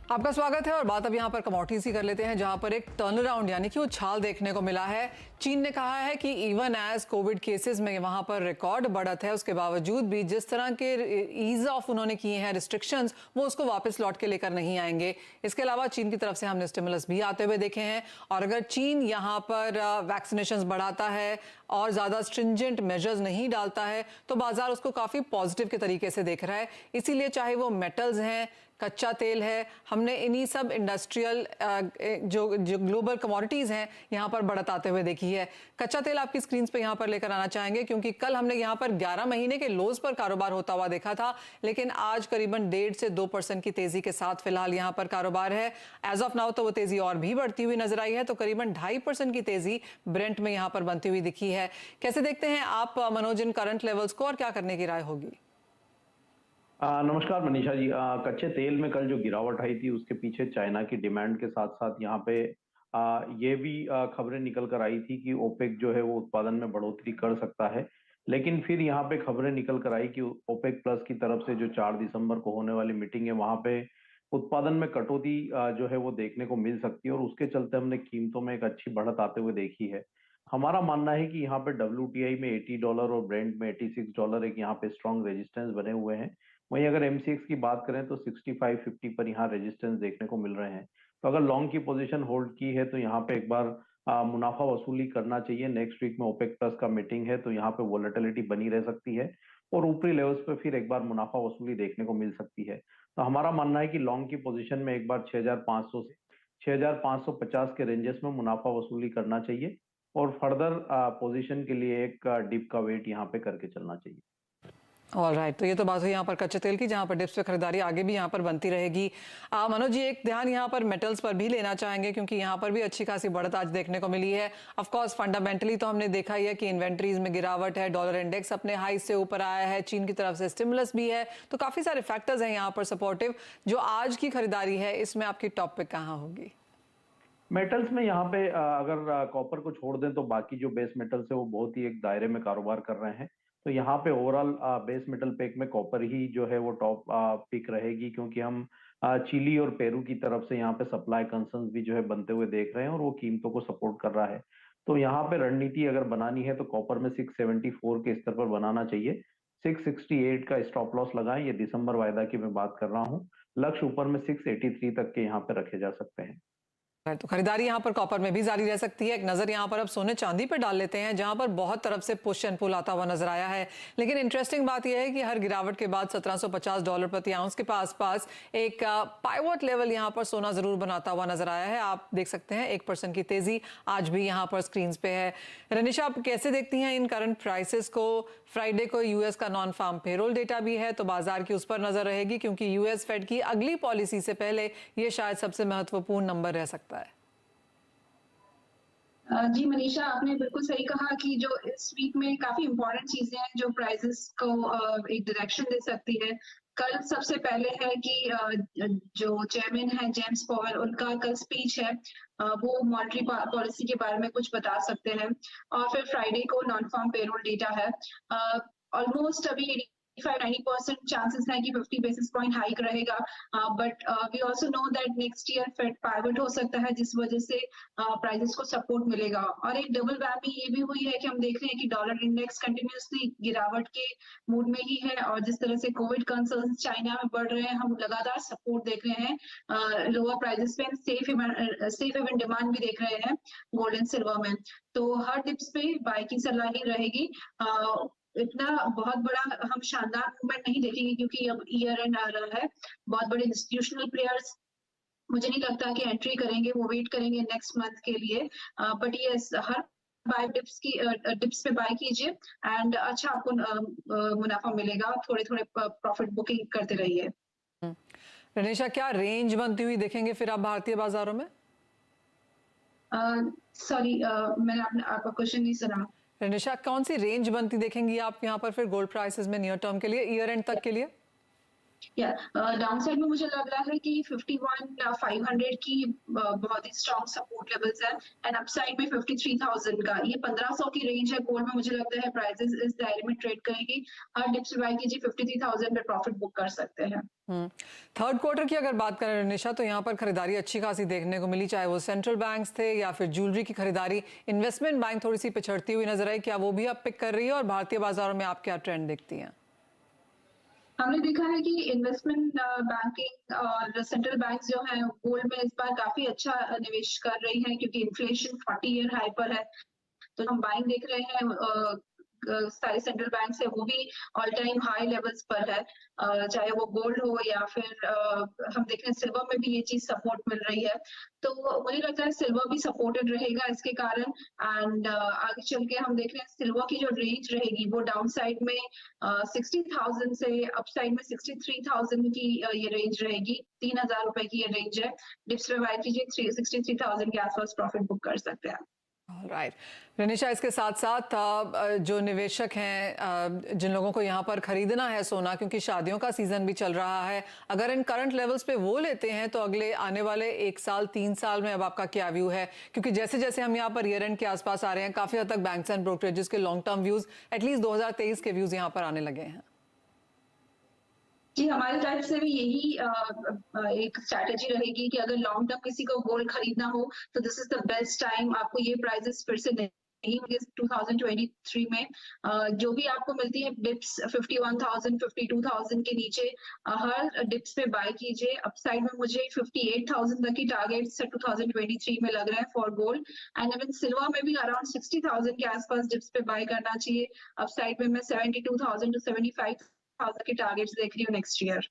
आपका स्वागत है और बात अब यहाँ पर कमोडिटीज की कर लेते हैं, जहां पर एक टर्न अराउंड यानी कि उछाल देखने को मिला है। चीन ने कहा है कि इवन एज कोविड केसेस में वहां पर रिकॉर्ड बढ़त है, उसके बावजूद भी जिस तरह के ईज ऑफ उन्होंने किए हैं रिस्ट्रिक्शंस, वो उसको वापस लौट के लेकर नहीं आएंगे। इसके अलावा चीन की तरफ से हमने स्टिमुलस भी आते हुए देखे हैं, और अगर चीन यहाँ पर वैक्सीनेशन बढ़ाता है और ज्यादा स्ट्रिंजेंट मेजर्स नहीं डालता है तो बाजार उसको काफी पॉजिटिव के तरीके से देख रहा है। इसीलिए चाहे वो मेटल्स हैं, कच्चा तेल है, हमने इन्हीं सब इंडस्ट्रियल जो ग्लोबल कमोडिटीज हैं यहाँ पर बढ़त आते हुए देखी है। कच्चा तेल आपकी स्क्रीन पे यहाँ पर लेकर आना चाहेंगे, क्योंकि कल हमने यहाँ पर 11 महीने के लोज पर कारोबार होता हुआ देखा था, लेकिन आज करीबन 1.5 से 2% की तेजी के साथ फिलहाल यहाँ पर कारोबार है। एज ऑफ नाउ तो वो तेजी और भी बढ़ती हुई नजर आई है, तो करीबन 2.5% की तेजी ब्रेंट में यहाँ पर बनती हुई दिखी है। कैसे देखते हैं आप मनोज इन करंट लेवल्स को, और क्या करने की राय होगी? नमस्कार मनीषा जी। कच्चे तेल में कल जो गिरावट आई थी उसके पीछे चाइना की डिमांड के साथ साथ यहाँ पे ये भी खबरें निकल कर आई थी कि ओपेक जो है वो उत्पादन में बढ़ोतरी कर सकता है। लेकिन फिर यहाँ पे खबरें निकल कर आई कि ओपेक प्लस की तरफ से जो 4 दिसंबर को होने वाली मीटिंग है वहां पे उत्पादन में कटौती जो है वो देखने को मिल सकती है, और उसके चलते हमने कीमतों में एक अच्छी बढ़त आते हुए देखी है। हमारा मानना है कि यहाँ पे WTI में $80 और ब्रेंट में $86 एक यहाँ पे स्ट्रॉन्ग रेजिस्टेंस बने हुए हैं। वहीं अगर MCX की बात करें तो 65-50 पर यहाँ रेजिस्टेंस देखने को मिल रहे हैं। तो अगर लॉन्ग की पोजीशन होल्ड की है तो यहाँ पे एक बार मुनाफा वसूली करना चाहिए। नेक्स्ट वीक में ओपेक प्लस का मीटिंग है, तो यहाँ पे वोलेटिलिटी बनी रह सकती है और ऊपरी लेवल्स पे फिर एक बार मुनाफा वसूली देखने को मिल सकती है। तो हमारा मानना है कि लॉन्ग की पोजीशन में एक बार 6500 से 6550 के रेंजेस में मुनाफा वसूली करना चाहिए, और फर्दर पोजीशन के लिए एक डिप का वेट यहाँ पे करके चलना चाहिए। ऑलराइट, तो ये तो बात हुई यहाँ पर कच्चे तेल की, जहाँ पर डिप्स पे खरीदारी आगे भी यहाँ पर बनती रहेगी। मनोज जी, एक ध्यान यहाँ पर मेटल्स पर भी लेना चाहेंगे, क्योंकि यहाँ पर भी अच्छी खासी बढ़त आज देखने को मिली है। ऑफ कोर्स फंडामेंटली तो हमने देखा ही है कि इन्वेंट्रीज में गिरावट है, डॉलर इंडेक्स अपने हाई से ऊपर आया है, चीन की तरफ से स्टिमुलस भी है, तो काफी सारे फैक्टर्स हैं यहाँ पर सपोर्टिव। जो आज की खरीदारी है इसमें आपकी टॉप पिक कहाँ होगी? मेटल्स में यहाँ पे अगर कॉपर को छोड़ दें तो बाकी जो बेस मेटल्स है वो बहुत ही एक दायरे में कारोबार कर रहे हैं। तो यहाँ पे ओवरऑल बेस मेटल पैक में कॉपर ही जो है वो टॉप पिक रहेगी, क्योंकि हम चिली और पेरू की तरफ से यहाँ पे सप्लाई कंसर्न्स भी जो है बनते हुए देख रहे हैं, और वो कीमतों को सपोर्ट कर रहा है। तो यहाँ पे रणनीति अगर बनानी है तो कॉपर में 674 के स्तर पर बनाना चाहिए। 668 का स्टॉप लॉस लगाएं, ये दिसंबर वायदा की मैं बात कर रहा हूँ। लक्ष्य ऊपर में 683 तक के यहाँ पे रखे जा सकते हैं। तो खरीदारी यहाँ पर कॉपर में भी जारी रह सकती है। एक नजर यहाँ पर अब सोने चांदी पर डाल लेते हैं, जहां पर बहुत तरफ से पुश एंड पुल आता हुआ नजर आया है। लेकिन इंटरेस्टिंग बात यह है कि हर गिरावट के बाद $1750 प्रति आउंस के पास एक पाइवट लेवल यहाँ पर सोना जरूर बनाता हुआ नजर आया है। आप देख सकते हैं 1% की तेजी आज भी यहाँ पर स्क्रीन पे है। रनिशा, आप कैसे देखती हैं इन करंट प्राइसेस को? फ्राइडे को यूएस का नॉन फार्म पेरोल डेटा भी है, तो बाजार की उस पर नजर रहेगी, क्योंकि यूएस फेड की अगली पॉलिसी से पहले ये शायद सबसे महत्वपूर्ण नंबर रह सकता है। जी मनीषा, आपने बिल्कुल सही कहा कि जो इस वीक में काफी इंपॉर्टेंट चीजें हैं जो प्राइसेस को एक डायरेक्शन दे सकती है। कल सबसे पहले है कि जो चेयरमैन है जेम्स पॉवेल, उनका कल स्पीच है, वो मॉनेटरी पॉलिसी के बारे में कुछ बता सकते हैं। और फिर फ्राइडे को नॉन फार्म पेरोल डेटा है। ऑलमोस्ट अभी 85-90% चांसेस है कि 50 बेसिस पॉइंट हाइक रहेगा, but we also know that next year Fed pivot हो सकता है, जिस वजह से प्राइसेस को सपोर्ट मिलेगा। और एक डबल वैमी ये भी हुई है कि हम देख रहे हैं कि डॉलर इंडेक्स कंटिन्यूसली गिरावट के मूड में ही है, और जिस तरह से कोविड कंसर्न चाइना में बढ़ रहे हैं, हम लगातार सपोर्ट देख रहे हैं लोअर प्राइसेस पे। सेफ हेवन डिमांड भी देख रहे हैं गोल्ड एंड सिल्वर में। तो हर डिप्स पे बाय की सलाह ही रहेगी। इतना बहुत बड़ा हम शानदार मूवमेंट नहीं देखेंगे, क्योंकि अब ईयर एंड आ रहा है। बहुत बड़े इंस्टीट्यूशनल प्लेयर्स मुझे नहीं लगता कि एंट्री करेंगे, वो वेट करेंगे नेक्स्ट मंथ के लिए। But yes, her by dips पे बाय कीजिए एंड अच्छा आपको मुनाफा मिलेगा। थोड़े थोड़े प्रॉफिट बुकिंग करते रहिए। रनिशा, क्या रेंज बनती हुई देखेंगे फिर आप भारतीय बाजारों में? सॉरी, मैंने आपका क्वेश्चन नहीं सुना। रनिशा, कौन सी रेंज बनती देखेंगी आप यहाँ पर फिर गोल्ड प्राइसेस में नियर टर्म के लिए, ईयर एंड तक के लिए? या डाउन साइड में मुझे लग रहा है कि 51,500 की बहुत ही स्ट्रॉन्ग सपोर्ट लेवल्स है एंड अपसाइड में 53,000 का, ये 1500 की रेंज है गोल्ड में। मुझे लगता है प्राइसेस इस दायरे में ट्रेड करेगी। हर डिप से बाय कीजिए, 53,000 पे प्रॉफिट बुक कर सकते हैं। थर्ड क्वार्टर की अगर बात करें निशा, तो यहाँ पर खरीदारी अच्छी खासी देखने को मिली, चाहे वो सेंट्रल बैंक्स थे या फिर ज्वेलरी की खरीदारी। इन्वेस्टमेंट बैंक थोड़ी सी पिछड़ती हुई नजर आई, क्या वो भी अब पिक कर रही है? और भारतीय बाजारों में आप क्या ट्रेंड देखती हैं? हमने देखा है कि इन्वेस्टमेंट बैंकिंग और सेंट्रल बैंक्स जो हैं गोल्ड में इस बार काफी अच्छा निवेश कर रही हैं, क्योंकि इन्फ्लेशन 40 ईयर हाई पर है। तो हम बाइंग देख रहे हैं, सारे सेंट्रल बैंक है वो भी ऑल टाइम हाई लेवल्स पर है। चाहे वो गोल्ड हो या फिर हम देख रहे हैं सिल्वर में भी ये चीज सपोर्ट मिल रही है। तो मुझे लगता है सिल्वर भी सपोर्टेड रहेगा इसके कारण। एंड आगे चल के हम देख रहे हैं सिल्वर की जो रेंज रहेगी वो डाउन साइड में 60,000 से अप साइड में 63,000 की ये रेंज रहेगी। 3,000 रुपए की ये रेंज है। डिप्स पे बाय कीजिए, 63,000 के आसपास प्रॉफिट बुक कर सकते हैं। राइट रनिशा, इसके साथ साथ जो निवेशक हैं, जिन लोगों को यहाँ पर खरीदना है सोना, क्योंकि शादियों का सीजन भी चल रहा है, अगर इन करंट लेवल्स पे वो लेते हैं तो अगले आने वाले 1 साल 3 साल में अब आपका क्या व्यू है? क्योंकि जैसे जैसे हम यहाँ पर ईयर एंड के आसपास आ रहे हैं, काफी हद तक बैंक्स एंड ब्रोकरेजेस के लॉन्ग टर्म व्यूज, एटलीस्ट 2023 के व्यूज यहाँ पर आने लगे हैं। जी, हमारी तरफ से भी यही एक स्ट्रैटेजी रहेगी कि अगर लॉन्ग टर्म किसी को गोल्ड खरीदना हो तो this is the best time. आपको ये प्राइसेस फिर से नहीं होंगे 2023 में। जो भी आपको मिलती है डिप्स 51,000 52,000 के नीचे, हर डिप्स पे बाय कीजिए। अपसाइड में मुझे 58,000 तक की टारगेट्स 2023 में लग रहे हैं for gold. And even silver में भी अराउंड 60,000 के आसपास डिप्स पे बाय करना चाहिए। अपसाइड में मैं 72,000 टू 75,000 के टारगेट्स देख रही हूँ नेक्स्ट ईयर।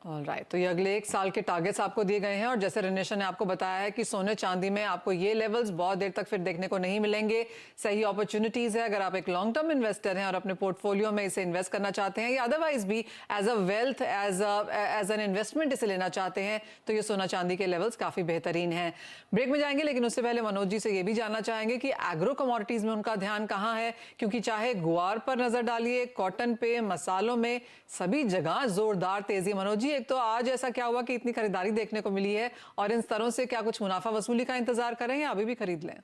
ऑलराइट, तो ये अगले 1 साल के टारगेट्स आपको दिए गए हैं। और जैसे रनिशा ने आपको बताया है कि सोने चांदी में आपको ये लेवल्स बहुत देर तक फिर देखने को नहीं मिलेंगे। सही अपॉर्चुनिटीज है अगर आप एक लॉन्ग टर्म इन्वेस्टर हैं और अपने पोर्टफोलियो में इसे इन्वेस्ट करना चाहते हैं, या अदरवाइज भी as a wealth, as an investment इसे लेना चाहते हैं, तो ये सोना चांदी के लेवल्स काफी बेहतरीन हैं। ब्रेक में जाएंगे, लेकिन उससे पहले मनोज जी से ये भी जानना चाहेंगे कि एग्रो कमोडिटीज में उनका ध्यान कहाँ है, क्योंकि चाहे गुआर पर नजर डालिए, कॉटन पे, मसालों में, सभी जगह जोरदार तेजी। मनोज जी, एक तो आज ऐसा क्या हुआ कि इतनी खरीदारी देखने को मिली है, और इन स्तरों से क्या कुछ मुनाफा वसूली का इंतजार करें या अभी भी खरीद लें?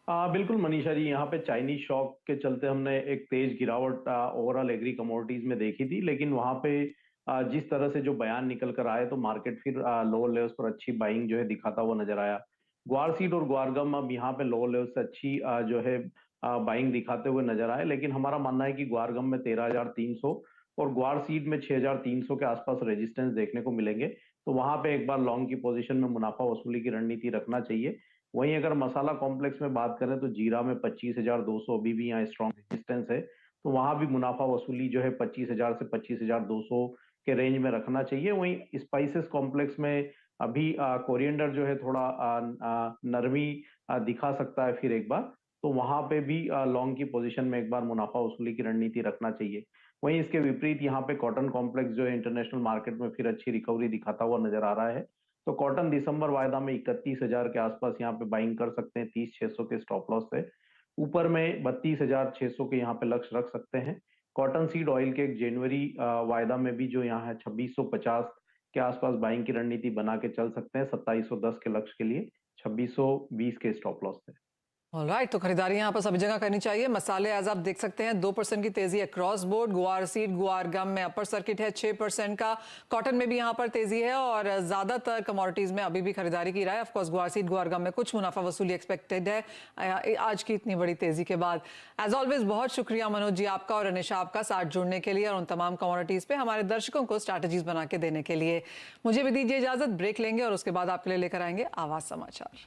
बिल्कुल मनीषा जी, यहाँ पे चाइनीज शॉक के चलते हमने एक तेज गिरावट ओवरऑल एग्री कमोडिटीज में देखी थी, लेकिन वहाँ पे जिस तरह से जो बयान निकल कर आए तो मार्केट फिर लोअर लेवल्स पर अच्छी बाइंग जो है दिखाता हुआ नजर आया। ग्वार सीड और ग्वारगम अब यहाँ पे लोअर लेवल से अच्छी जो है बाइंग दिखाते हुए नजर आए, लेकिन हमारा मानना है कि ग्वारगम में 13,300 और ग्वार सीड में 6,300 के आसपास रेजिस्टेंस देखने को मिलेंगे। तो वहां पे एक बार लॉन्ग की पोजीशन में मुनाफा वसूली की रणनीति रखना चाहिए। वहीं अगर मसाला कॉम्प्लेक्स में बात करें तो जीरा में 25,200 अभी भी यहाँ स्ट्रॉन्ग रेजिस्टेंस है, तो वहां भी मुनाफा वसूली जो है 25,000 से 25,200 के रेंज में रखना चाहिए। वहीं स्पाइसेस कॉम्प्लेक्स में अभी कोरिएंडर जो है थोड़ा नरमी दिखा सकता है फिर एक बार, तो वहां पे भी लॉन्ग की पोजीशन में एक बार मुनाफा वसूली की रणनीति रखना चाहिए। वहीं इसके विपरीत यहाँ पे कॉटन कॉम्प्लेक्स जो है इंटरनेशनल मार्केट में फिर अच्छी रिकवरी दिखाता हुआ नजर आ रहा है। तो कॉटन दिसंबर वायदा में 31,000 के आसपास यहाँ पे बाइंग कर सकते हैं 30,600 के स्टॉप लॉस से। ऊपर में 32,600 के यहाँ पे लक्ष्य रख सकते हैं। कॉटन सीड ऑयल के एक जनवरी वायदा में भी जो यहाँ है 2650 के आसपास बाइंग की रणनीति बना के चल सकते हैं 2710 के लक्ष्य के लिए 2620 के स्टॉप लॉस से। ऑलराइट, तो खरीदारी यहाँ पर सभी जगह करनी चाहिए। मसाले आज आप देख सकते हैं 2% की तेजी है क्रॉस बोर्ड। गुआर सीड, गुआर गम में अपर सर्किट है 6% का। कॉटन में भी यहाँ पर तेजी है और ज्यादातर कमोडिटीज में अभी भी खरीदारी की राय है। ऑफकोर्स गुआर सीड, गुआर गम में कुछ मुनाफा वसूली एक्सपेक्टेड है आज की इतनी बड़ी तेजी के बाद। एज ऑलवेज बहुत शुक्रिया मनोज जी आपका और अनिशा आपका साथ जुड़ने के लिए और उन तमाम कमोडिटीज पे हमारे दर्शकों को स्ट्रैटेजीज बना के देने के लिए। मुझे भी दीजिए इजाजत, ब्रेक लेंगे और उसके बाद आपके लिए लेकर आएंगे आवाज समाचार।